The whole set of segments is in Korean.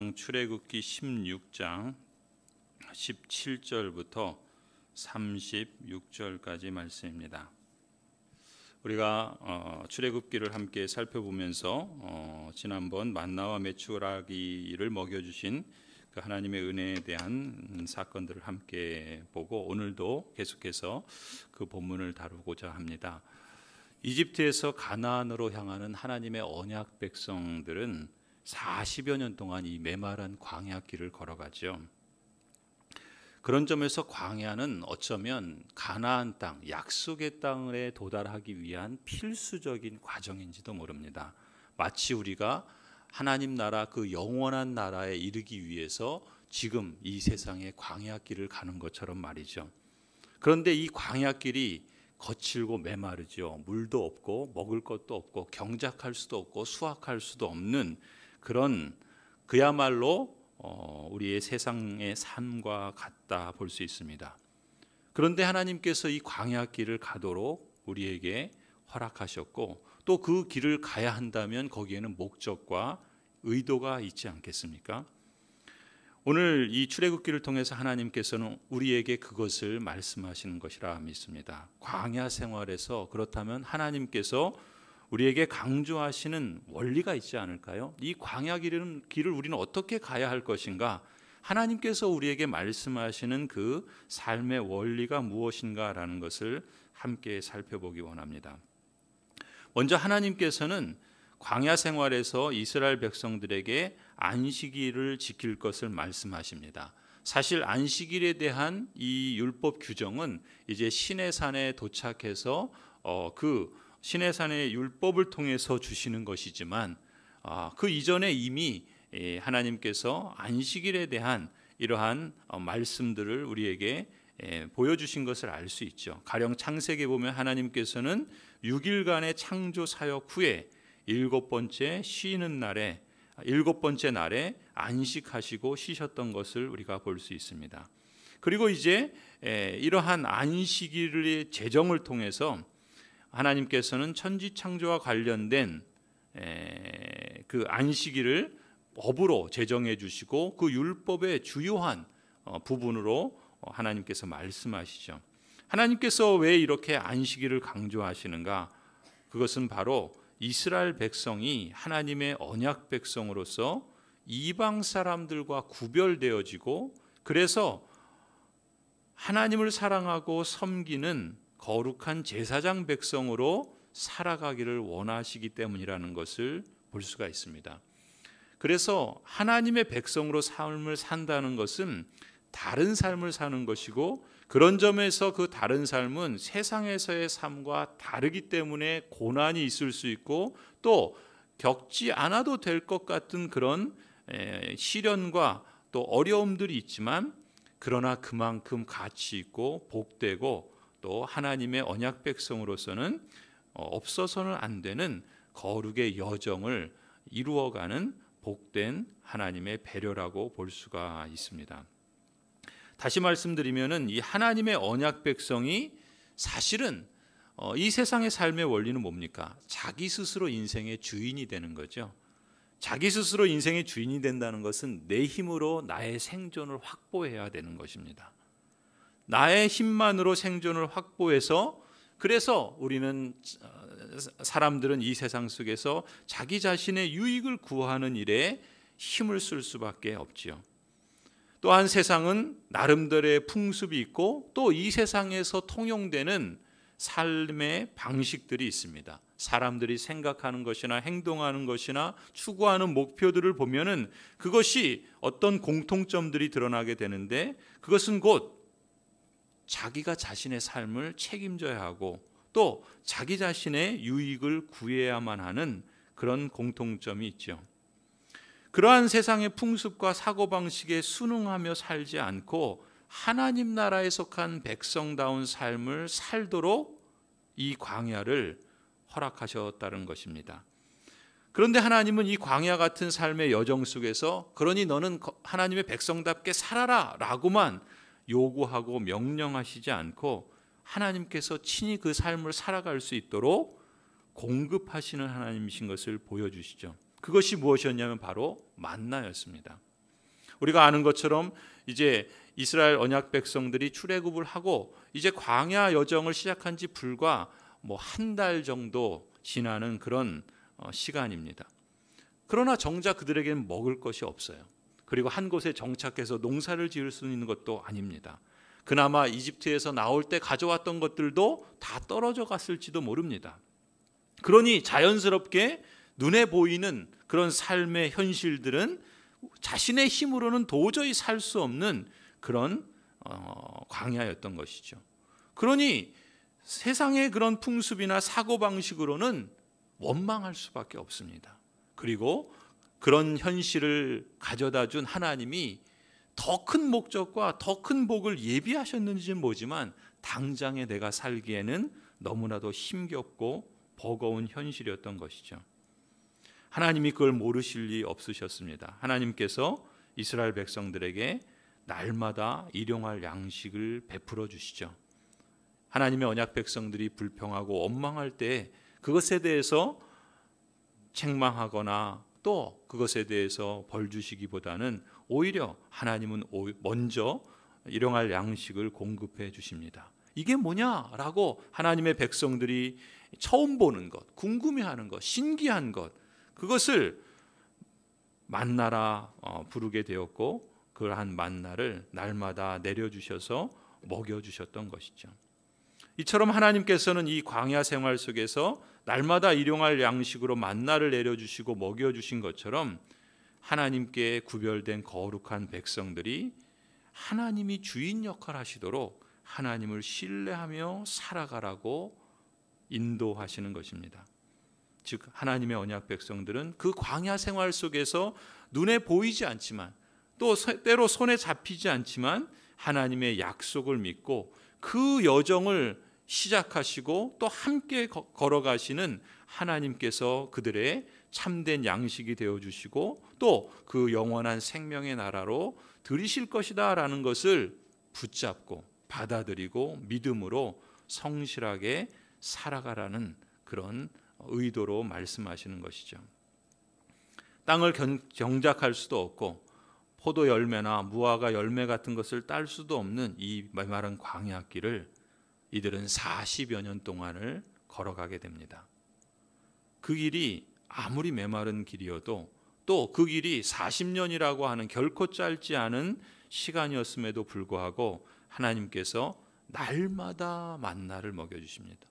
성경 출애굽기 16장 17절부터 36절까지 말씀입니다. 우리가 출애굽기를 함께 살펴보면서 지난번 만나와 메추라기를 먹여주신 그 하나님의 은혜에 대한 사건들을 함께 보고 오늘도 계속해서 그 본문을 다루고자 합니다. 이집트에서 가나안으로 향하는 하나님의 언약 백성들은 40여 년 동안 이 메마른 광야 길을 걸어가죠. 그런 점에서 광야는 어쩌면 가나안 땅, 약속의 땅에 도달하기 위한 필수적인 과정인지도 모릅니다. 마치 우리가 하나님 나라, 그 영원한 나라에 이르기 위해서 지금 이 세상의 광야 길을 가는 것처럼 말이죠. 그런데 이 광야 길이 거칠고 메마르죠. 물도 없고 먹을 것도 없고 경작할 수도 없고 수확할 수도 없는 그런 그야말로 우리의 세상의 삶과 같다 볼 수 있습니다. 그런데 하나님께서 이 광야 길을 가도록 우리에게 허락하셨고 또 그 길을 가야 한다면 거기에는 목적과 의도가 있지 않겠습니까? 오늘 이 출애굽기를 통해서 하나님께서는 우리에게 그것을 말씀하시는 것이라 믿습니다. 광야 생활에서 그렇다면 하나님께서 우리에게 강조하시는 원리가 있지 않을까요? 이 광야 길을 우리는 어떻게 가야 할 것인가? 하나님께서 우리에게 말씀하시는 그 삶의 원리가 무엇인가라는 것을 함께 살펴보기 원합니다. 먼저 하나님께서는 광야 생활에서 이스라엘 백성들에게 안식일을 지킬 것을 말씀하십니다. 사실 안식일에 대한 이 율법 규정은 이제 시내산에 도착해서 그 시내산의 율법을 통해서 주시는 것이지만 그 이전에 이미 하나님께서 안식일에 대한 이러한 말씀들을 우리에게 보여주신 것을 알 수 있죠. 가령 창세기에 보면 하나님께서는 6일간의 창조 사역 후에 일곱 번째 날에 안식하시고 쉬셨던 것을 우리가 볼 수 있습니다. 그리고 이제 이러한 안식일의 제정을 통해서 하나님께서는 천지 창조와 관련된 그 안식일을 법으로 제정해 주시고 그 율법의 주요한 부분으로 하나님께서 말씀하시죠. 하나님께서 왜 이렇게 안식일을 강조하시는가? 그것은 바로 이스라엘 백성이 하나님의 언약 백성으로서 이방 사람들과 구별되어지고 그래서 하나님을 사랑하고 섬기는 거룩한 제사장 백성으로 살아가기를 원하시기 때문이라는 것을 볼 수가 있습니다. 그래서 하나님의 백성으로 삶을 산다는 것은 다른 삶을 사는 것이고 그런 점에서 그 다른 삶은 세상에서의 삶과 다르기 때문에 고난이 있을 수 있고 또 겪지 않아도 될 것 같은 그런 시련과 또 어려움들이 있지만 그러나 그만큼 가치 있고 복되고 또 하나님의 언약 백성으로서는 없어서는 안 되는 거룩의 여정을 이루어가는 복된 하나님의 배려라고 볼 수가 있습니다. 다시 말씀드리면은 이 하나님의 언약 백성이 사실은 이 세상의 삶의 원리는 뭡니까? 자기 스스로 인생의 주인이 되는 거죠. 자기 스스로 인생의 주인이 된다는 것은 내 힘으로 나의 생존을 확보해야 되는 것입니다. 나의 힘만으로 생존을 확보해서 그래서 우리는 사람들은 이 세상 속에서 자기 자신의 유익을 구하는 일에 힘을 쓸 수밖에 없지요. 또한 세상은 나름대로의 풍습이 있고 또 이 세상에서 통용되는 삶의 방식들이 있습니다. 사람들이 생각하는 것이나 행동하는 것이나 추구하는 목표들을 보면은 그것이 어떤 공통점들이 드러나게 되는데 그것은 곧 자기가 자신의 삶을 책임져야 하고 또 자기 자신의 유익을 구해야만 하는 그런 공통점이 있죠. 그러한 세상의 풍습과 사고방식에 순응하며 살지 않고 하나님 나라에 속한 백성다운 삶을 살도록 이 광야를 허락하셨다는 것입니다. 그런데 하나님은 이 광야 같은 삶의 여정 속에서 그러니 너는 하나님의 백성답게 살아라 라고만 요구하고 명령하시지 않고 하나님께서 친히 그 삶을 살아갈 수 있도록 공급하시는 하나님이신 것을 보여주시죠. 그것이 무엇이었냐면 바로 만나였습니다. 우리가 아는 것처럼 이제 이스라엘 언약 백성들이 출애굽을 하고 이제 광야 여정을 시작한 지 불과 한 달 정도 지나는 그런 시간입니다. 그러나 정작 그들에게는 먹을 것이 없어요. 그리고 한 곳에 정착해서 농사를 지을 수 있는 것도 아닙니다. 그나마 이집트에서 나올 때 가져왔던 것들도 다 떨어져 갔을지도 모릅니다. 그러니 자연스럽게 눈에 보이는 그런 삶의 현실들은 자신의 힘으로는 도저히 살 수 없는 그런 광야였던 것이죠. 그러니 세상의 그런 풍습이나 사고방식으로는 원망할 수밖에 없습니다. 그리고 그런 현실을 가져다 준 하나님이 더 큰 목적과 더 큰 복을 예비하셨는지는 모르지만 당장에 내가 살기에는 너무나도 힘겹고 버거운 현실이었던 것이죠. 하나님이 그걸 모르실 리 없으셨습니다. 하나님께서 이스라엘 백성들에게 날마다 일용할 양식을 베풀어 주시죠. 하나님의 언약 백성들이 불평하고 원망할 때 그것에 대해서 책망하거나 또 그것에 대해서 벌 주시기보다는 오히려 하나님은 먼저 일용할 양식을 공급해 주십니다. 이게 뭐냐라고 하나님의 백성들이 처음 보는 것, 궁금해하는 것, 신기한 것, 그것을 만나라 부르게 되었고 그러한 만나를 날마다 내려주셔서 먹여주셨던 것이죠. 이처럼 하나님께서는 이 광야 생활 속에서 날마다 일용할 양식으로 만나를 내려주시고 먹여주신 것처럼 하나님께 구별된 거룩한 백성들이 하나님이 주인 역할을 하시도록 하나님을 신뢰하며 살아가라고 인도하시는 것입니다. 즉 하나님의 언약 백성들은 그 광야 생활 속에서 눈에 보이지 않지만 또 때로 손에 잡히지 않지만 하나님의 약속을 믿고 그 여정을 시작하시고 또 함께 걸어가시는 하나님께서 그들의 참된 양식이 되어주시고 또 그 영원한 생명의 나라로 들이실 것이다 라는 것을 붙잡고 받아들이고 믿음으로 성실하게 살아가라는 그런 의도로 말씀하시는 것이죠. 땅을 경작할 수도 없고 포도 열매나 무화과 열매 같은 것을 딸 수도 없는 이 메마른 광야길을 이들은 40여 년 동안을 걸어가게 됩니다. 그 길이 아무리 메마른 길이어도 또 그 길이 40년이라고 하는 결코 짧지 않은 시간이었음에도 불구하고 하나님께서 날마다 만나를 먹여주십니다.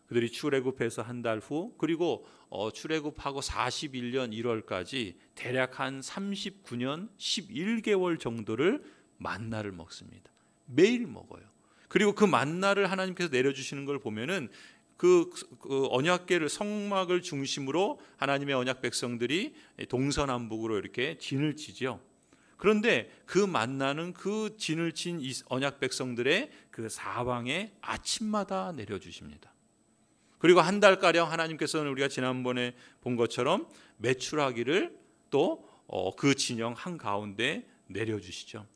그들이 출애굽해서 한 달 후 그리고 출애굽하고 41년 1월까지 대략 한 39년 11개월 정도를 만나를 먹습니다. 매일 먹어요. 그리고 그 만나를 하나님께서 내려주시는 걸 보면은 그 언약궤를 성막을 중심으로 하나님의 언약 백성들이 동서남북으로 이렇게 진을 치죠. 그런데 그 만나는 그 진을 친 언약 백성들의 그 사방에 아침마다 내려주십니다. 그리고 한 달가량 하나님께서는 우리가 지난번에 본 것처럼 메추라기를 또 그 진영 한가운데 내려주시죠.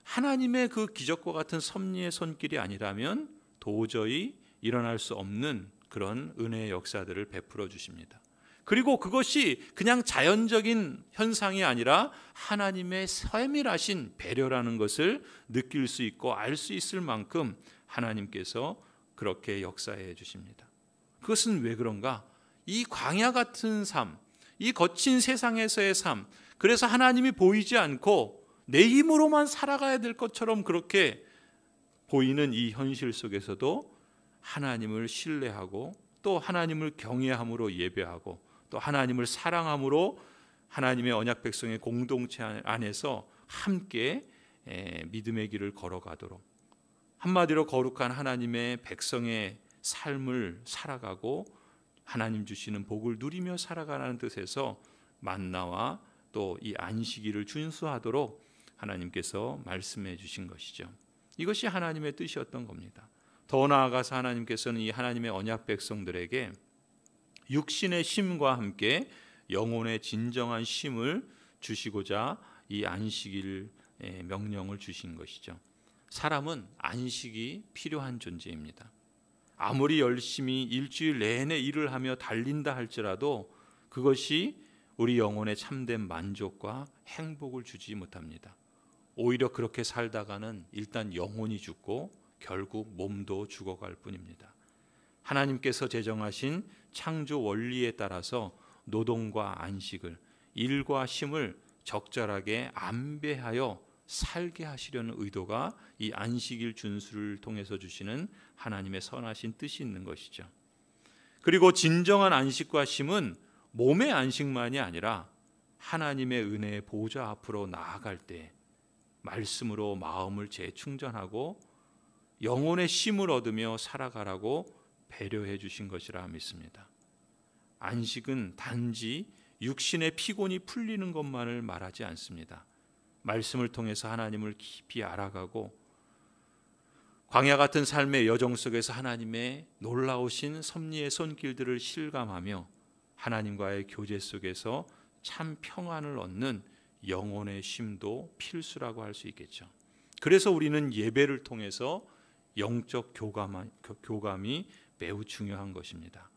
하나님의 그 기적과 같은 섭리의 손길이 아니라면 도저히 일어날 수 없는 그런 은혜의 역사들을 베풀어 주십니다. 그리고 그것이 그냥 자연적인 현상이 아니라 하나님의 세밀하신 배려라는 것을 느낄 수 있고 알 수 있을 만큼 하나님께서 그렇게 역사해 주십니다. 그것은 왜 그런가? 이 광야 같은 삶, 이 거친 세상에서의 삶, 그래서 하나님이 보이지 않고 내 힘으로만 살아가야 될 것처럼 그렇게 보이는 이 현실 속에서도 하나님을 신뢰하고 또 하나님을 경외함으로 예배하고 또 하나님을 사랑함으로 하나님의 언약 백성의 공동체 안에서 함께 믿음의 길을 걸어가도록 한마디로 거룩한 하나님의 백성의 삶을 살아가고 하나님 주시는 복을 누리며 살아가라는 뜻에서 만나와 또 이 안식일을 준수하도록 하나님께서 말씀해 주신 것이죠. 이것이 하나님의 뜻이었던 겁니다. 더 나아가서 하나님께서는 이 하나님의 언약 백성들에게 육신의 쉼과 함께 영혼의 진정한 쉼을 주시고자 이 안식일 명령을 주신 것이죠. 사람은 안식이 필요한 존재입니다. 아무리 열심히 일주일 내내 일을 하며 달린다 할지라도 그것이 우리 영혼에 참된 만족과 행복을 주지 못합니다. 오히려 그렇게 살다가는 일단 영혼이 죽고 결국 몸도 죽어갈 뿐입니다. 하나님께서 제정하신 창조 원리에 따라서 노동과 안식을, 일과 쉼을 적절하게 안배하여 살게 하시려는 의도가 이 안식일 준수를 통해서 주시는 하나님의 선하신 뜻이 있는 것이죠. 그리고 진정한 안식과 쉼은 몸의 안식만이 아니라 하나님의 은혜의 보좌 앞으로 나아갈 때 말씀으로 마음을 재충전하고 영혼의 쉼을 얻으며 살아가라고 배려해 주신 것이라 믿습니다. 안식은 단지 육신의 피곤이 풀리는 것만을 말하지 않습니다. 말씀을 통해서 하나님을 깊이 알아가고 광야 같은 삶의 여정 속에서 하나님의 놀라우신 섭리의 손길들을 실감하며 하나님과의 교제 속에서 참 평안을 얻는 영혼의 쉼도 필수라고 할 수 있겠죠. 그래서 우리는 예배를 통해서 영적 교감이 매우 중요한 것입니다.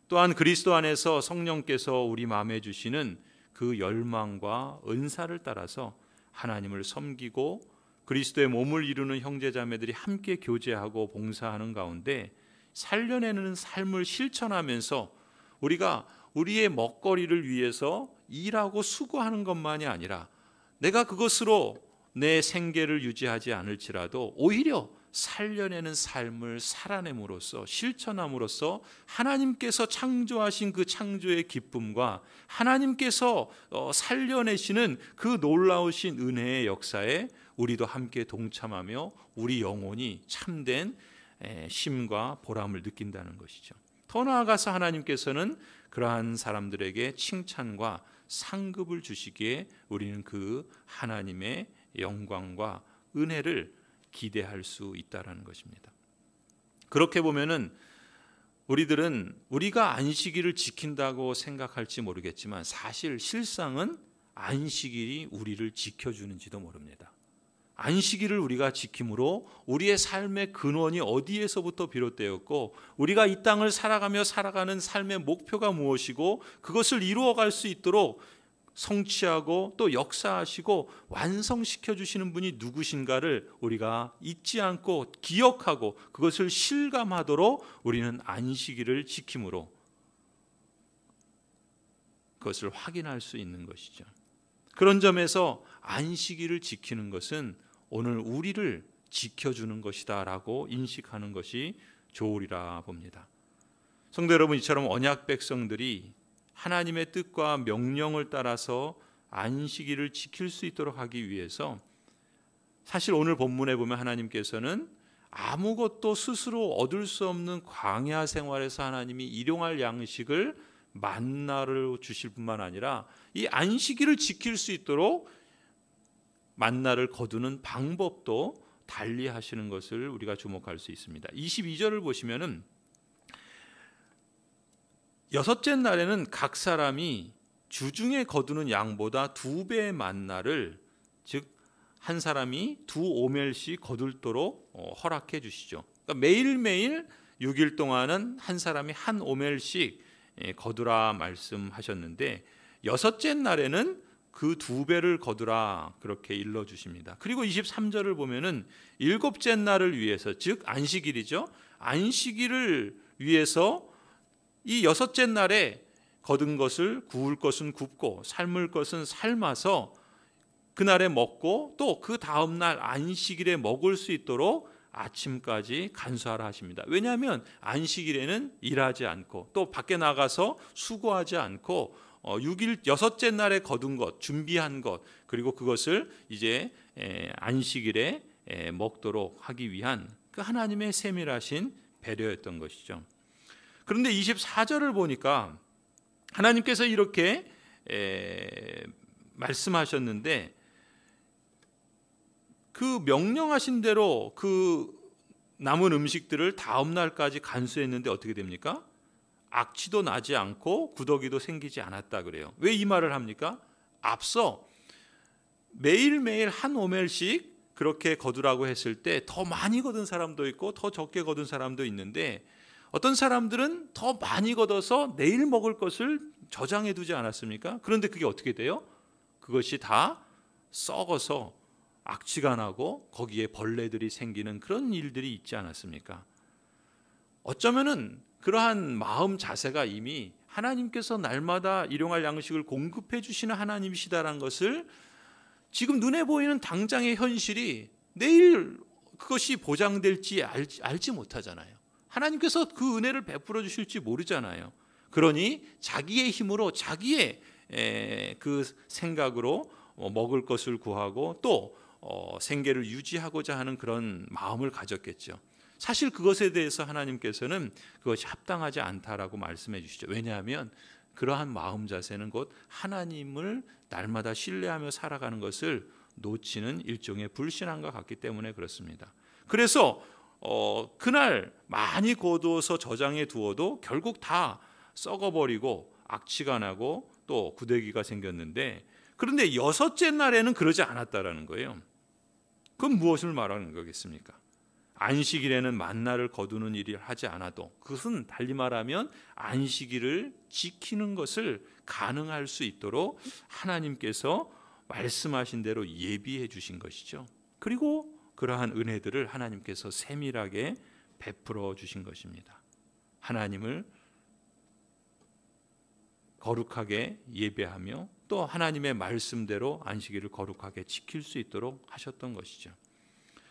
또한 그리스도 안에서 성령께서 우리 마음에 주시는 그 열망과 은사를 따라서 하나님을 섬기고 그리스도의 몸을 이루는 형제자매들이 함께 교제하고 봉사하는 가운데 살려내는 삶을 실천하면서 우리가 우리의 먹거리를 위해서 일하고 수고하는 것만이 아니라 내가 그것으로 내 생계를 유지하지 않을지라도 오히려 살려내는 삶을 살아냄으로써 실천함으로써 하나님께서 창조하신 그 창조의 기쁨과 하나님께서 살려내시는 그 놀라우신 은혜의 역사에 우리도 함께 동참하며 우리 영혼이 참된 쉼과 보람을 느낀다는 것이죠. 더 나아가서 하나님께서는 그러한 사람들에게 칭찬과 상급을 주시기에 우리는 그 하나님의 영광과 은혜를 기대할 수 있다라는 것입니다. 그렇게 보면은 우리들은 우리가 안식일을 지킨다고 생각할지 모르겠지만 사실 실상은 안식일이 우리를 지켜주는지도 모릅니다. 안식일을 우리가 지킴으로 우리의 삶의 근원이 어디에서부터 비롯되었고 우리가 이 땅을 살아가는 삶의 목표가 무엇이고 그것을 이루어갈 수 있도록 성취하고 또 역사하시고 완성시켜 주시는 분이 누구신가를 우리가 잊지 않고 기억하고 그것을 실감하도록 우리는 안식일을 지킴으로 그것을 확인할 수 있는 것이죠. 그런 점에서 안식일을 지키는 것은 오늘 우리를 지켜주는 것이다라고 인식하는 것이 좋으리라 봅니다. 성도 여러분, 이처럼 언약 백성들이 하나님의 뜻과 명령을 따라서 안식일을 지킬 수 있도록 하기 위해서 사실 오늘 본문에 보면 하나님께서는 아무것도 스스로 얻을 수 없는 광야 생활에서 하나님이 일용할 양식을 만나를 주실 뿐만 아니라 이 안식일을 지킬 수 있도록 만나를 거두는 방법도 달리 하시는 것을 우리가 주목할 수 있습니다. 22절을 보시면은 여섯째 날에는 각 사람이 주중에 거두는 양보다 2배의 만나를 즉 한 사람이 2오멜씩 거둘도록 허락해 주시죠. 그러니까 매일매일 6일 동안은 한 사람이 1오멜씩 거두라 말씀하셨는데 여섯째 날에는 그 2배를 거두라 그렇게 일러 주십니다. 그리고 23절을 보면은 일곱째 날을 위해서 즉 안식일이죠. 안식일을 위해서 이 여섯째 날에 거둔 것을 구울 것은 굽고 삶을 것은 삶아서 그날에 먹고 또 그 다음 날 안식일에 먹을 수 있도록 아침까지 간수하라 하십니다. 왜냐하면 안식일에는 일하지 않고 또 밖에 나가서 수고하지 않고 6일 여섯째 날에 거둔 것, 준비한 것 그리고 그것을 이제 안식일에 먹도록 하기 위한 그 하나님의 세밀하신 배려였던 것이죠. 그런데 24절을 보니까 하나님께서 이렇게 말씀하셨는데 그 명령하신 대로 그 남은 음식들을 다음 날까지 간수했는데 어떻게 됩니까? 악취도 나지 않고 구더기도 생기지 않았다 그래요. 왜 이 말을 합니까? 앞서 매일매일 1오멜씩 그렇게 거두라고 했을 때 더 많이 거둔 사람도 있고 더 적게 거둔 사람도 있는데 어떤 사람들은 더 많이 걷어서 내일 먹을 것을 저장해 두지 않았습니까? 그런데 그게 어떻게 돼요? 그것이 다 썩어서 악취가 나고 거기에 벌레들이 생기는 그런 일들이 있지 않았습니까? 어쩌면은 그러한 마음 자세가 이미 하나님께서 날마다 일용할 양식을 공급해 주시는 하나님이시다라는 것을 지금 눈에 보이는 당장의 현실이 내일 그것이 보장될지 알지 못하잖아요. 하나님께서 그 은혜를 베풀어 주실지 모르잖아요. 그러니 자기의 힘으로 자기의 그 생각으로 먹을 것을 구하고 또 생계를 유지하고자 하는 그런 마음을 가졌겠죠. 사실 그것에 대해서 하나님께서는 그것이 합당하지 않다라고 말씀해 주시죠. 왜냐하면 그러한 마음 자세는 곧 하나님을 날마다 신뢰하며 살아가는 것을 놓치는 일종의 불신앙과 같기 때문에 그렇습니다. 그래서 그날 많이 거두어서 저장해 두어도 결국 다 썩어버리고 악취가 나고 또 구더기가 생겼는데, 그런데 여섯째 날에는 그러지 않았다라는 거예요. 그건 무엇을 말하는 거겠습니까? 안식일에는 만나를 거두는 일을 하지 않아도, 그것은 달리 말하면 안식일을 지키는 것을 가능할 수 있도록 하나님께서 말씀하신 대로 예비해 주신 것이죠. 그리고 그러한 은혜들을 하나님께서 세밀하게 베풀어 주신 것입니다. 하나님을 거룩하게 예배하며 또 하나님의 말씀대로 안식일을 거룩하게 지킬 수 있도록 하셨던 것이죠.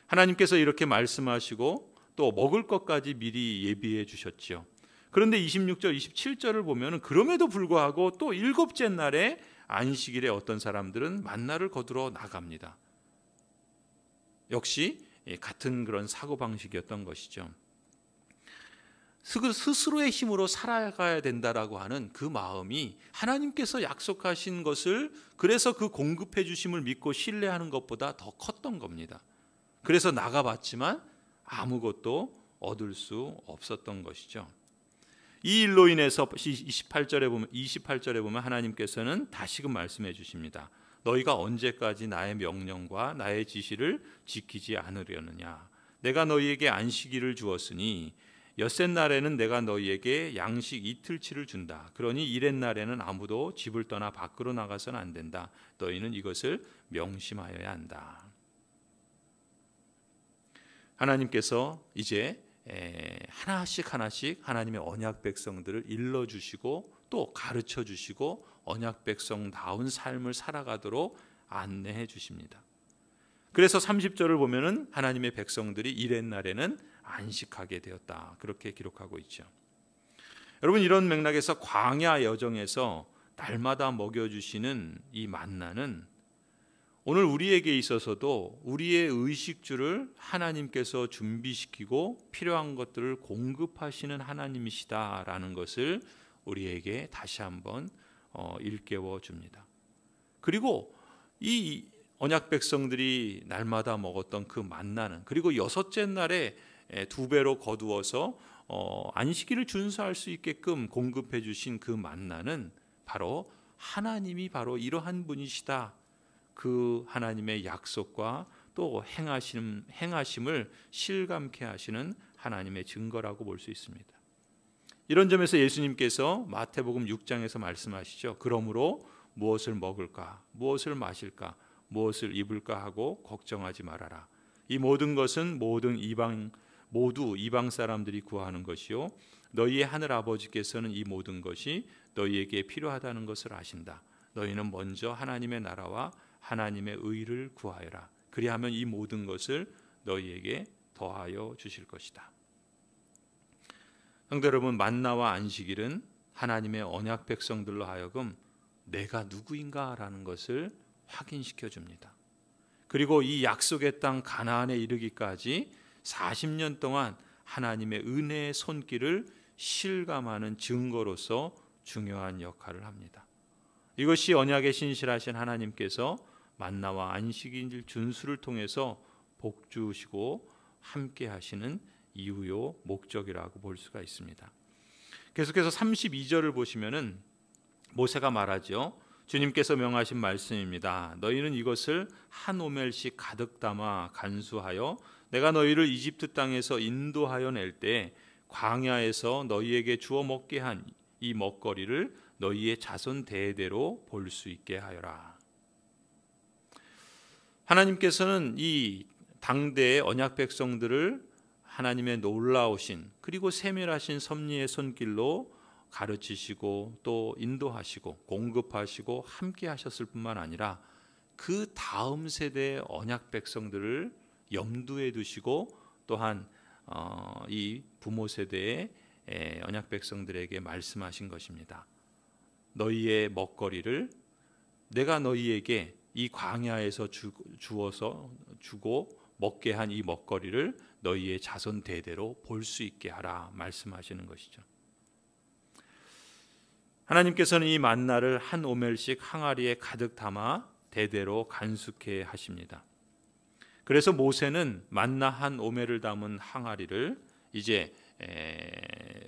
하나님께서 이렇게 말씀하시고 또 먹을 것까지 미리 예비해 주셨죠. 그런데 26절, 27절을 보면 그럼에도 불구하고 또 일곱째 날에 안식일에 어떤 사람들은 만나를 거두러 나갑니다. 역시 같은 그런 사고방식이었던 것이죠. 스스로의 힘으로 살아가야 된다라고 하는 그 마음이 하나님께서 약속하신 것을, 그래서 그 공급해 주심을 믿고 신뢰하는 것보다 더 컸던 겁니다. 그래서 나가봤지만 아무것도 얻을 수 없었던 것이죠. 이 일로 인해서 28절에 보면 하나님께서는 다시금 말씀해 주십니다. 너희가 언제까지 나의 명령과 나의 지시를 지키지 않으려느냐. 내가 너희에게 안식일을 주었으니 엿새 날에는 내가 너희에게 양식 이틀치를 준다. 그러니 이렛 날에는 아무도 집을 떠나 밖으로 나가서는 안 된다. 너희는 이것을 명심하여야 한다. 하나님께서 이제 하나씩 하나님의 언약 백성들을 일러주시고 또 가르쳐 주시고 언약 백성다운 삶을 살아가도록 안내해 주십니다. 그래서 30절을 보면은 하나님의 백성들이 이렛 날에는 안식하게 되었다, 그렇게 기록하고 있죠. 여러분, 이런 맥락에서 광야 여정에서 날마다 먹여주시는 이 만나는 오늘 우리에게 있어서도 우리의 의식주를 하나님께서 준비시키고 필요한 것들을 공급하시는 하나님이시다라는 것을 우리에게 다시 한번 일깨워 줍니다. 그리고 이 언약 백성들이 날마다 먹었던 그 만나는, 그리고 여섯째 날에 2배로 거두어서 안식일을 준수할 수 있게끔 공급해 주신 그 만나는 바로 하나님이 바로 이러한 분이시다, 그 하나님의 약속과 또 행하심을 실감케 하시는 하나님의 증거라고 볼 수 있습니다. 이런 점에서 예수님께서 마태복음 6장에서 말씀하시죠. 그러므로 무엇을 먹을까, 무엇을 마실까, 무엇을 입을까 하고 걱정하지 말아라. 이 모든 것은 모두 이방 사람들이 구하는 것이요 너희의 하늘 아버지께서는 이 모든 것이 너희에게 필요하다는 것을 아신다. 너희는 먼저 하나님의 나라와 하나님의 의를 구하여라. 그리하면 이 모든 것을 너희에게 더하여 주실 것이다. 성도 여러분, 만나와 안식일은 하나님의 언약 백성들로 하여금 내가 누구인가라는 것을 확인시켜 줍니다. 그리고 이 약속의 땅 가나안에 이르기까지 40년 동안 하나님의 은혜의 손길을 실감하는 증거로서 중요한 역할을 합니다. 이것이 언약에 신실하신 하나님께서 만나와 안식일 준수를 통해서 복 주시고 함께 하시는 이유요 목적이라고 볼 수가 있습니다. 계속해서 32절을 보시면은 모세가 말하죠. 주님께서 명하신 말씀입니다. 너희는 이것을 한 오멜씩 가득 담아 간수하여 내가 너희를 이집트 땅에서 인도하여 낼 때 광야에서 너희에게 주어 먹게 한 이 먹거리를 너희의 자손 대대로 볼 수 있게 하여라. 하나님께서는 이 당대의 언약 백성들을 하나님의 놀라우신 그리고 세밀하신 섭리의 손길로 가르치시고 또 인도하시고 공급하시고 함께 하셨을 뿐만 아니라 그 다음 세대의 언약 백성들을 염두에 두시고 또한 이 부모 세대의 언약 백성들에게 말씀하신 것입니다. 너희의 먹거리를 내가 너희에게 이 광야에서 주고 먹게 한 이 먹거리를 너희의 자손 대대로 볼 수 있게 하라 말씀하시는 것이죠. 하나님께서는 이 만나를 한 오멜씩 항아리에 가득 담아 대대로 간수케 하십니다. 그래서 모세는 만나 한 오멜을 담은 항아리를 이제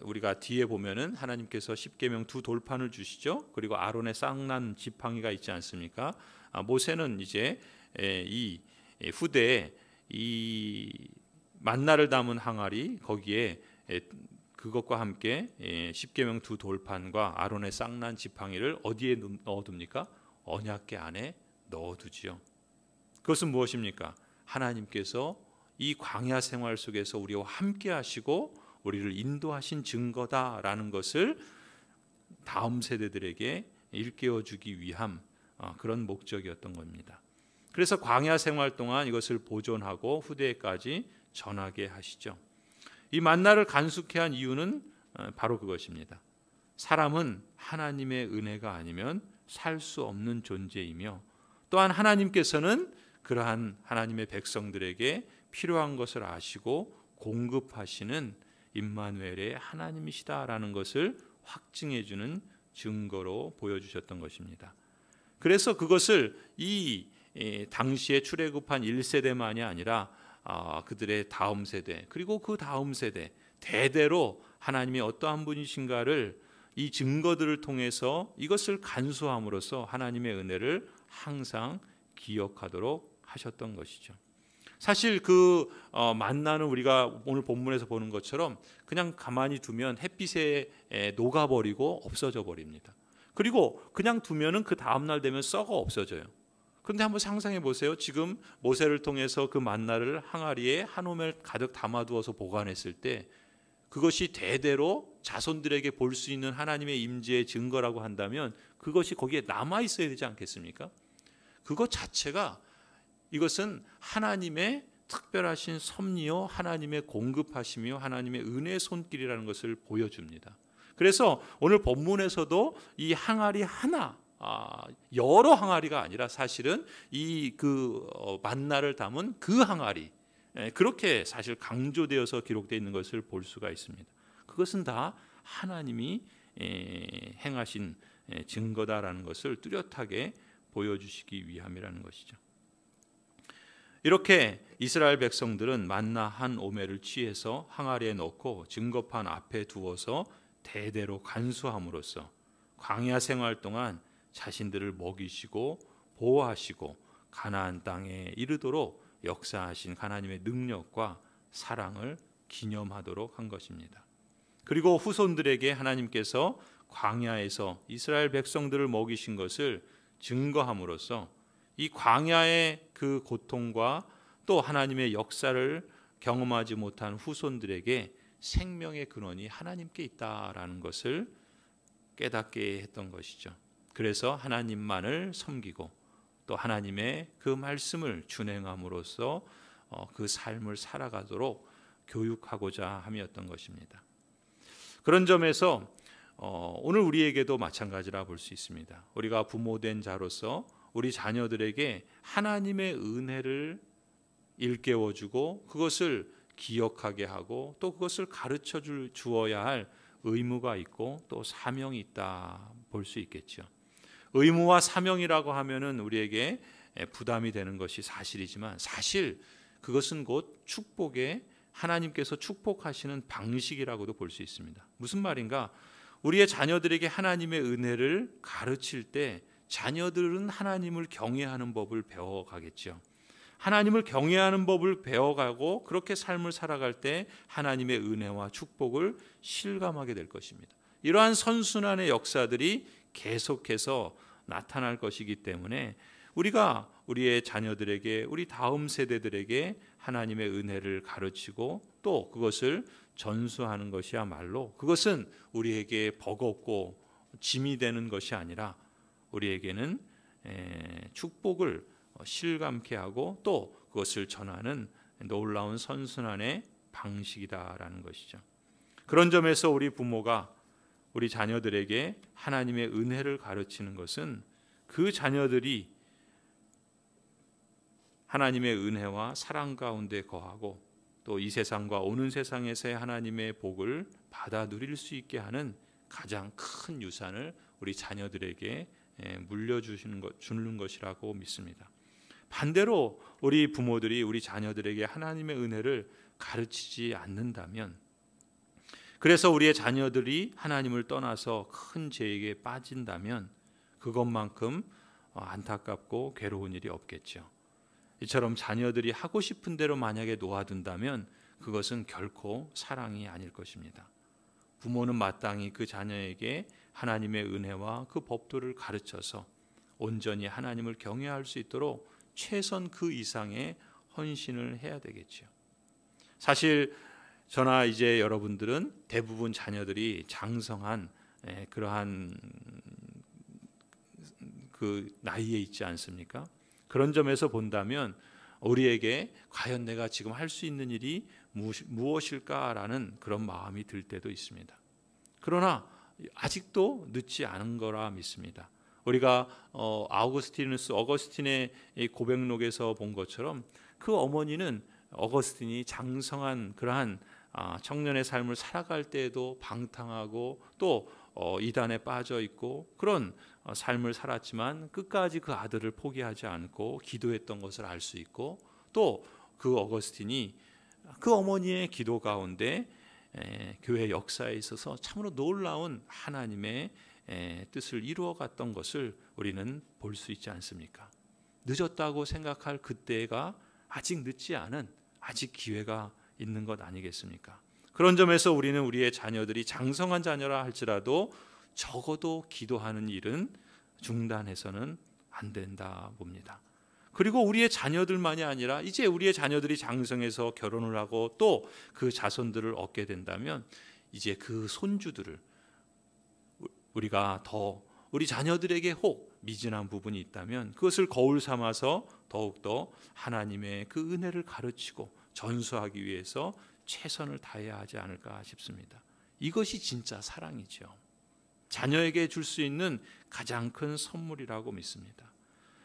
우리가 뒤에 보면은 하나님께서 십계명 두 돌판을 주시죠. 그리고 아론의 쌍난 지팡이가 있지 않습니까? 모세는 이제 이 후대에 이 만나를 담은 항아리 거기에 그것과 함께 십계명 두 돌판과 아론의 쌍난 지팡이를 어디에 넣어둡니까? 언약궤 안에 넣어두지요. 그것은 무엇입니까? 하나님께서 이 광야 생활 속에서 우리와 함께 하시고 우리를 인도하신 증거다라는 것을 다음 세대들에게 일깨워 주기 위함 그런 목적이었던 겁니다. 그래서 광야 생활 동안 이것을 보존하고 후대에까지 전하게 하시죠. 이 만나를 간수케 한 이유는 바로 그것입니다. 사람은 하나님의 은혜가 아니면 살 수 없는 존재이며 또한 하나님께서는 그러한 하나님의 백성들에게 필요한 것을 아시고 공급하시는 임마누엘의 하나님이시다라는 것을 확증해 주는 증거로 보여주셨던 것입니다. 그래서 그것을 이 당시에 출애굽한 1세대만이 아니라 그들의 다음 세대 그리고 그 다음 세대 대대로 하나님이 어떠한 분이신가를 이 증거들을 통해서 이것을 간수함으로써 하나님의 은혜를 항상 기억하도록 하셨던 것이죠. 사실 그 만나는 우리가 오늘 본문에서 보는 것처럼 그냥 가만히 두면 햇빛에 녹아버리고 없어져 버립니다. 그리고 그냥 두면은 그 다음 날 되면 썩어 없어져요. 그런데 한번 상상해 보세요. 지금 모세를 통해서 그 만나를 항아리에 한 오멜 가득 담아두어서 보관했을 때 그것이 대대로 자손들에게 볼 수 있는 하나님의 임재의 증거라고 한다면 그것이 거기에 남아 있어야 되지 않겠습니까? 그것 자체가 이것은 하나님의 특별하신 섭리요 하나님의 공급하심이요 하나님의 은혜의 손길이라는 것을 보여줍니다. 그래서 오늘 본문에서도 이 항아리 하나 여러 항아리가 아니라 사실은 이 그 만나를 담은 그 항아리 그렇게 사실 강조되어서 기록되어 있는 것을 볼 수가 있습니다. 그것은 다 하나님이 행하신 증거다라는 것을 뚜렷하게 보여주시기 위함이라는 것이죠. 이렇게 이스라엘 백성들은 만나 한 오멜을 취해서 항아리에 넣고 증거판 앞에 두어서 대대로 간수함으로써 광야 생활 동안 자신들을 먹이시고 보호하시고 가나안 땅에 이르도록 역사하신 하나님의 능력과 사랑을 기념하도록 한 것입니다. 그리고 후손들에게 하나님께서 광야에서 이스라엘 백성들을 먹이신 것을 증거함으로써 이 광야의 그 고통과 또 하나님의 역사를 경험하지 못한 후손들에게 생명의 근원이 하나님께 있다라는 것을 깨닫게 했던 것이죠. 그래서 하나님만을 섬기고 또 하나님의 그 말씀을 준행함으로써 그 삶을 살아가도록 교육하고자 함이었던 것입니다. 그런 점에서 오늘 우리에게도 마찬가지라 볼 수 있습니다. 우리가 부모된 자로서 우리 자녀들에게 하나님의 은혜를 일깨워주고 그것을 기억하게 하고 또 그것을 가르쳐 주어야 할 의무가 있고 또 사명이 있다 볼 수 있겠죠. 의무와 사명이라고 하면은 우리에게 부담이 되는 것이 사실이지만 사실 그것은 곧 축복의 하나님께서 축복하시는 방식이라고도 볼 수 있습니다. 무슨 말인가? 우리의 자녀들에게 하나님의 은혜를 가르칠 때 자녀들은 하나님을 경외하는 법을 배워가겠죠. 하나님을 경외하는 법을 배워가고 그렇게 삶을 살아갈 때 하나님의 은혜와 축복을 실감하게 될 것입니다. 이러한 선순환의 역사들이 계속해서 나타날 것이기 때문에 우리가 우리의 자녀들에게, 우리 다음 세대들에게 하나님의 은혜를 가르치고 또 그것을 전수하는 것이야말로, 그것은 우리에게 버겁고 짐이 되는 것이 아니라 우리에게는 축복을 실감케 하고 또 그것을 전하는 놀라운 선순환의 방식이다라는 것이죠. 그런 점에서 우리 부모가 우리 자녀들에게 하나님의 은혜를 가르치는 것은 그 자녀들이 하나님의 은혜와 사랑 가운데 거하고 또 이 세상과 오는 세상에서의 하나님의 복을 받아 누릴 수 있게 하는 가장 큰 유산을 우리 자녀들에게 주는 것이라고 믿습니다. 반대로 우리 부모들이 우리 자녀들에게 하나님의 은혜를 가르치지 않는다면, 그래서 우리의 자녀들이 하나님을 떠나서 큰 죄에 빠진다면 그것만큼 안타깝고 괴로운 일이 없겠죠. 이처럼 자녀들이 하고 싶은 대로 만약에 놓아둔다면 그것은 결코 사랑이 아닐 것입니다. 부모는 마땅히 그 자녀에게 하나님의 은혜와 그 법도를 가르쳐서 온전히 하나님을 경외할 수 있도록 최선 그 이상의 헌신을 해야 되겠죠. 사실 저나 이제 여러분들은 대부분 자녀들이 장성한 그러한 그 나이에 있지 않습니까? 그런 점에서 본다면 우리에게 과연 내가 지금 할 수 있는 일이 무엇일까라는 그런 마음이 들 때도 있습니다. 그러나 아직도 늦지 않은 거라 믿습니다. 우리가 어거스틴의 고백록에서 본 것처럼 그 어머니는 어거스틴이 장성한 그러한 청년의 삶을 살아갈 때에도 방탕하고 또 이단에 빠져 있고 그런 삶을 살았지만 끝까지 그 아들을 포기하지 않고 기도했던 것을 알 수 있고, 또 그 어거스틴이 그 어머니의 기도 가운데 교회 역사에 있어서 참으로 놀라운 하나님의 뜻을 이루어갔던 것을 우리는 볼 수 있지 않습니까? 늦었다고 생각할 그때가 아직 늦지 않은, 아직 기회가 있는 것 아니겠습니까? 그런 점에서 우리는 우리의 자녀들이 장성한 자녀라 할지라도 적어도 기도하는 일은 중단해서는 안 된다 봅니다. 그리고 우리의 자녀들만이 아니라 이제 우리의 자녀들이 장성해서 결혼을 하고 또 그 자손들을 얻게 된다면 이제 그 손주들을 우리가 더 우리 자녀들에게 혹 미진한 부분이 있다면 그것을 거울 삼아서 더욱더 하나님의 그 은혜를 가르치고 전수하기 위해서 최선을 다해야 하지 않을까 싶습니다. 이것이 진짜 사랑이죠. 자녀에게 줄 수 있는 가장 큰 선물이라고 믿습니다.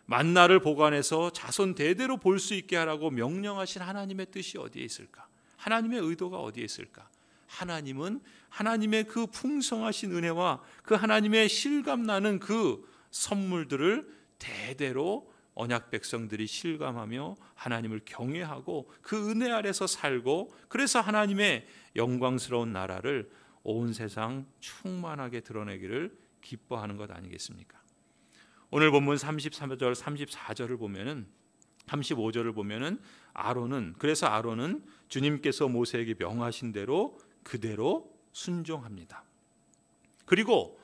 만나를 보관해서 자손 대대로 볼 수 있게 하라고 명령하신 하나님의 뜻이 어디에 있을까? 하나님의 의도가 어디에 있을까? 하나님은 하나님의 그 풍성하신 은혜와 그 하나님의 실감나는 그 선물들을 대대로 언약 백성들이 실감하며 하나님을 경외하고 그 은혜 아래서 살고, 그래서 하나님의 영광스러운 나라를 온 세상 충만하게 드러내기를 기뻐하는 것 아니겠습니까? 오늘 본문 33절 34절을 보면은 35절을 보면은 그래서 아론은 주님께서 모세에게 명하신 대로 그대로 순종합니다. 그리고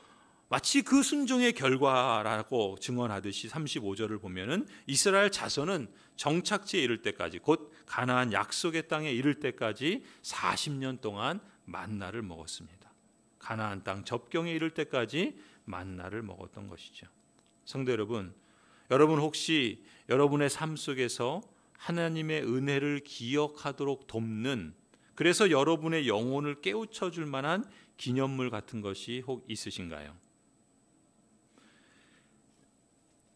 마치 그 순종의 결과라고 증언하듯이 35절을 보면은 이스라엘 자손은 정착지에 이를 때까지, 곧 가나안 약속의 땅에 이를 때까지 40년 동안 만나를 먹었습니다. 가나안 땅 접경에 이를 때까지 만나를 먹었던 것이죠. 성도 여러분, 여러분 혹시 여러분의 삶 속에서 하나님의 은혜를 기억하도록 돕는, 그래서 여러분의 영혼을 깨우쳐 줄 만한 기념물 같은 것이 혹 있으신가요?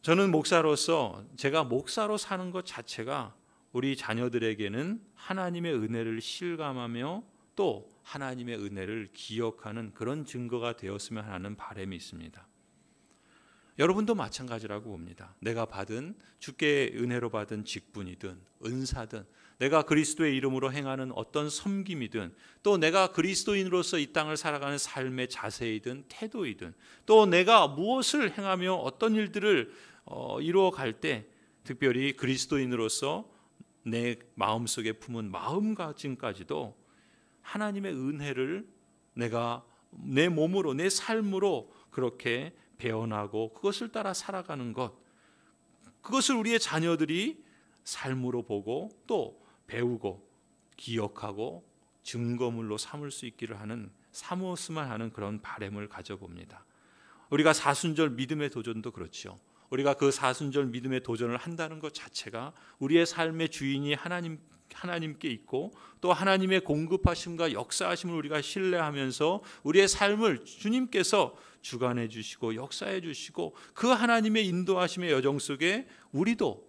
저는 목사로서 제가 목사로 사는 것 자체가 우리 자녀들에게는 하나님의 은혜를 실감하며 또 하나님의 은혜를 기억하는 그런 증거가 되었으면 하는 바람이 있습니다. 여러분도 마찬가지라고 봅니다. 내가 받은 주께 은혜로 받은 직분이든 은사든 내가 그리스도의 이름으로 행하는 어떤 섬김이든 또 내가 그리스도인으로서 이 땅을 살아가는 삶의 자세이든 태도이든 또 내가 무엇을 행하며 어떤 일들을 이루어 갈 때 특별히 그리스도인으로서 내 마음속에 품은 마음가짐까지도 하나님의 은혜를 내가 내 몸으로, 내 삶으로 그렇게 배워나고 그것을 따라 살아가는 것, 그것을 우리의 자녀들이 삶으로 보고 또 배우고 기억하고 증거물로 삼을 수 있기를 하는, 삼았으면 하는 그런 바람을 가져봅니다. 우리가 사순절 믿음의 도전도 그렇죠. 우리가 그 사순절 믿음의 도전을 한다는 것 자체가 우리의 삶의 주인이 하나님께 있고 또 하나님의 공급하심과 역사하심을 우리가 신뢰하면서 우리의 삶을 주님께서 주관해 주시고 역사해 주시고 그 하나님의 인도하심의 여정 속에 우리도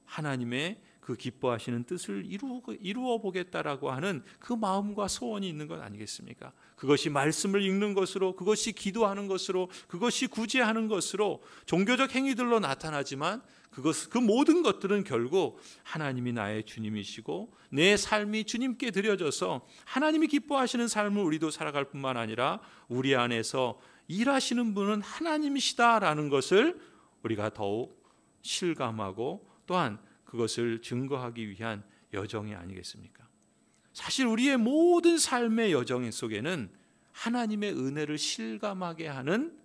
하나님의 그 기뻐하시는 뜻을 이루어 보겠다라고 하는 그 마음과 소원이 있는 것 아니겠습니까? 그것이 말씀을 읽는 것으로, 그것이 기도하는 것으로, 그것이 구제하는 것으로 종교적 행위들로 나타나지만 그 모든 것들은 결국 하나님이 나의 주님이시고 내 삶이 주님께 드려져서 하나님이 기뻐하시는 삶을 우리도 살아갈 뿐만 아니라 우리 안에서 일하시는 분은 하나님이시다라는 것을 우리가 더욱 실감하고 또한 그것을 증거하기 위한 여정이 아니겠습니까? 사실 우리의 모든 삶의 여정 속에는 하나님의 은혜를 실감하게 하는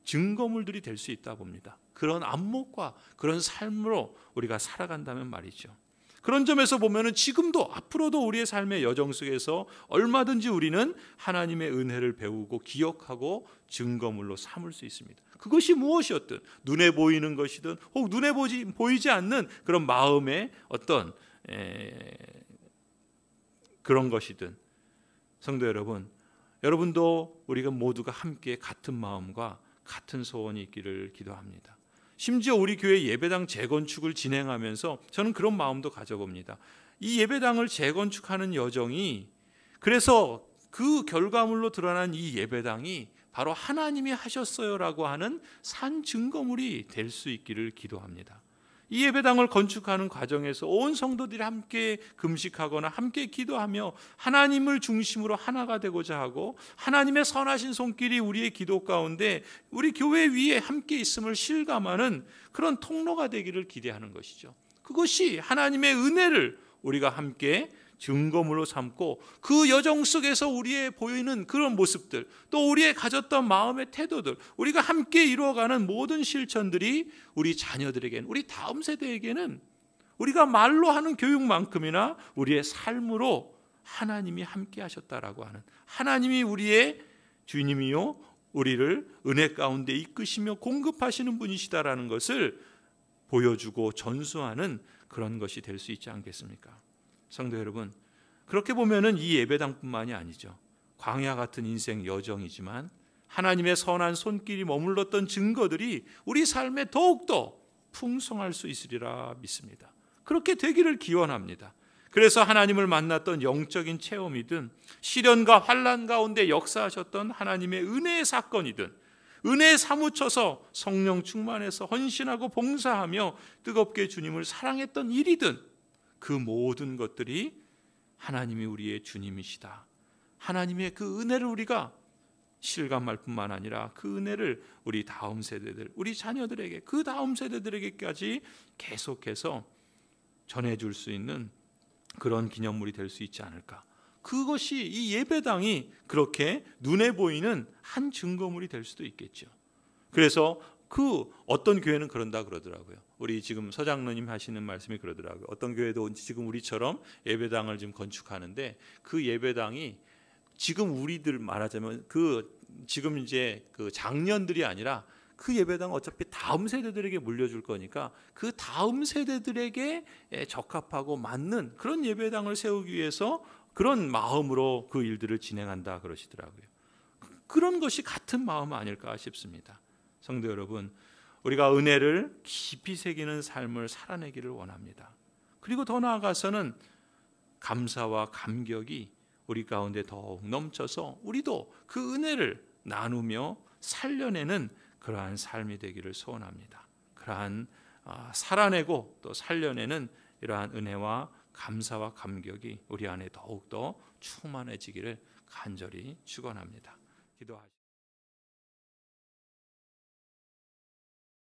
증거물들이 될 수 있다 봅니다. 그런 안목과 그런 삶으로 우리가 살아간다면 말이죠. 그런 점에서 보면은 지금도 앞으로도 우리의 삶의 여정 속에서 얼마든지 우리는 하나님의 은혜를 배우고 기억하고 증거물로 삼을 수 있습니다. 그것이 무엇이었든 눈에 보이는 것이든 혹 눈에 보이지 않는 그런 마음의 어떤 그런 것이든 성도 여러분, 여러분도 우리가 모두가 함께 같은 마음과 같은 소원이 있기를 기도합니다. 심지어 우리 교회 예배당 재건축을 진행하면서 저는 그런 마음도 가져봅니다. 이 예배당을 재건축하는 여정이, 그래서 그 결과물로 드러난 이 예배당이 바로 하나님이 하셨어요라고 하는 산 증거물이 될 수 있기를 기도합니다. 이 예배당을 건축하는 과정에서 온 성도들이 함께 금식하거나 함께 기도하며 하나님을 중심으로 하나가 되고자 하고 하나님의 선하신 손길이 우리의 기도 가운데 우리 교회 위에 함께 있음을 실감하는 그런 통로가 되기를 기대하는 것이죠. 그것이 하나님의 은혜를 우리가 함께 증거물로 삼고 그 여정 속에서 우리의 보이는 그런 모습들, 또 우리의 가졌던 마음의 태도들, 우리가 함께 이루어가는 모든 실천들이 우리 자녀들에게는, 우리 다음 세대에게는 우리가 말로 하는 교육만큼이나 우리의 삶으로 하나님이 함께 하셨다라고 하는, 하나님이 우리의 주님이요 우리를 은혜 가운데 이끄시며 공급하시는 분이시다라는 것을 보여주고 전수하는 그런 것이 될 수 있지 않겠습니까? 성도 여러분, 그렇게 보면은 이 예배당뿐만이 아니죠. 광야 같은 인생 여정이지만 하나님의 선한 손길이 머물렀던 증거들이 우리 삶에 더욱더 풍성할 수 있으리라 믿습니다. 그렇게 되기를 기원합니다. 그래서 하나님을 만났던 영적인 체험이든 시련과 환난 가운데 역사하셨던 하나님의 은혜의 사건이든 은혜에 사무쳐서 성령 충만해서 헌신하고 봉사하며 뜨겁게 주님을 사랑했던 일이든 그 모든 것들이 하나님이 우리의 주님이시다, 하나님의 그 은혜를 우리가 실감할 뿐만 아니라 그 은혜를 우리 다음 세대들, 우리 자녀들에게, 그 다음 세대들에게까지 계속해서 전해줄 수 있는 그런 기념물이 될 수 있지 않을까. 그것이 이 예배당이 그렇게 눈에 보이는 한 증거물이 될 수도 있겠죠. 그래서 그 어떤 교회는 그런다 그러더라고요. 우리 지금 서장로님 하시는 말씀이 그러더라고요. 어떤 교회도 지금 우리처럼 예배당을 지금 건축하는데 그 예배당이 지금 우리들 말하자면 그 지금 이제 그 장년들이 아니라 그 예배당 어차피 다음 세대들에게 물려줄 거니까 그 다음 세대들에게 적합하고 맞는 그런 예배당을 세우기 위해서 그런 마음으로 그 일들을 진행한다 그러시더라고요. 그런 것이 같은 마음 아닐까 싶습니다. 성도 여러분, 우리가 은혜를 깊이 새기는 삶을 살아내기를 원합니다. 그리고 더 나아가서는 감사와 감격이 우리 가운데 더욱 넘쳐서 우리도 그 은혜를 나누며 살려내는 그러한 삶이 되기를 소원합니다. 그러한 살아내고 또 살려내는 이러한 은혜와 감사와 감격이 우리 안에 더욱더 충만해지기를 간절히 축원합니다. 기도하시죠.